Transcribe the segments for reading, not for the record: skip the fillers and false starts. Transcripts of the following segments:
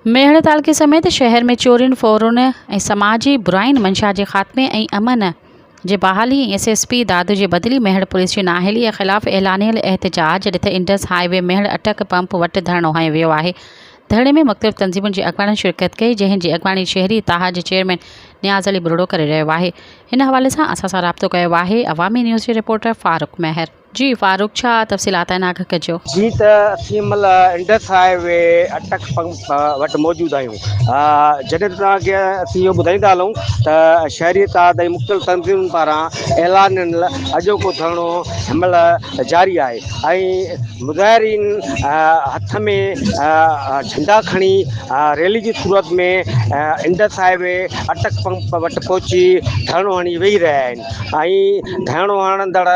मेहड़ तालुके समेत शहर में चोरियुनि फ़ौरुन ऐं समाजी बुराइनि मंशा जे ख़ात्मे ऐं अमन जे बहाली एसएसपी दादू जे बदिली मेहड़ पुलिस जी नाअहलीअ ख़िलाफ़ ऐलानियल एहतजाज ॾिठे इंडस हाईवे मेहड़ अटक पंप वटि धरणो हंयो वियो आहे। धरणे में मुख़्तलिफ़ तंज़ीमुनि जे अॻवाननि शिरकत कई, जंहिं जी अॻवानी शहरी तहाज जे चेयरमैन नियाज़ अली बुरड़ो करे रहियो आहे। हिन हवाले सां असां सां राब्तो कयो आहे अवामी न्यूज़ जे रिपोर्टर फ़ारूक महर। जी फ़ारूक, छा तफ़सीलात आहिनि आगाह कजो। जी त असीं इंडस हाईवे अटक पंप वटि मौजूदु आहियूं। जॾहिं तव्हांखे असीं इहो ॿुधाईंदा हलूं त शहरी तहाद ऐं मुख़्तलिफ़ तंज़ीमुनि पारां ऐलानियल अॼोको धरणो हिनमहिल जारी आहे ऐं मुज़ाहिरीन हथ में झंडा खणी रैली जी सूरत में इंडस हाईवे अटक पंप वटि पहुची धरणो हणी वेही रहिया आहिनि ऐं धरणो हणंदड़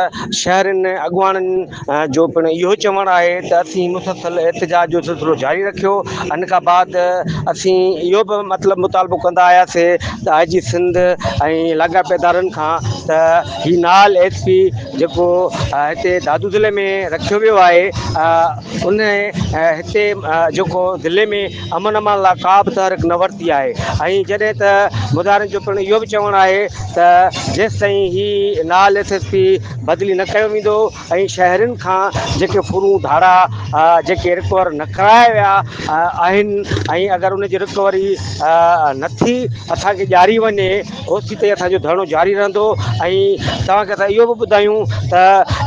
शहरनि अॻुवाणनि जो पिणु इहो चवणु आहे त असीं मुसलसल एहतजाज जो सिलसिलो जारी रखियो। इन खां बाद असीं इहो बि मतिलबु मुतालबो कंदा आयासीं त आई जी सिंध ऐं लाॻापे इदारनि खां त हीउ नाल एसपी जेको हिते दादू ज़िले में रखियो वियो आहे उन हिते जेको ज़िले में अमन अमान लाइ का बि तहरीक न वरिती आहे ऐं जॾहिं त मुज़ाहिरनि जो पिणु इहो बि चवणु आहे त जेसि ताईं हीउ नाल एसएसपी बदिली न कयो वेंदो ऐं शहरनि खां जेके फुरूं धाड़ा जेके रिकवर न कराया विया आहिनि ऐं अगरि उन जी रिकवरी नथी असांखे ॾियारी वञे ओसी ताईं असांजो धरणो जारी रहंदो। ऐं तव्हांखे असां इहो बि ॿुधायूं त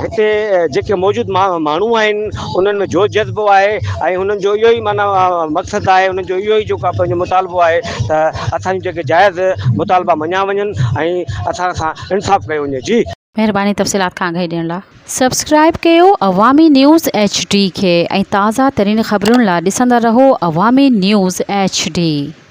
हिते जेके मौजूदु माण्हू आहिनि उन्हनि में जोश जज़्बो आहे ऐं हुननि जो इहो ई माना मक़सदु आहे, उन्हनि जो इहो ई जेको आहे पंहिंजो मुतालबो आहे त असांजो जेके जाइज़ मुतालबा मञा वञनि ऐं असां सां इंसाफ़ कयो वञे। जी महिरबानी तफ़सीलात खां आगाही ॾियण लाइ। सब्सक्राइब कयो अवामी न्यूज़ HD खे ऐं ताज़ा तरीन ख़बरुनि लाइ ॾिसंदा रहो अवामी न्यूज़ HD।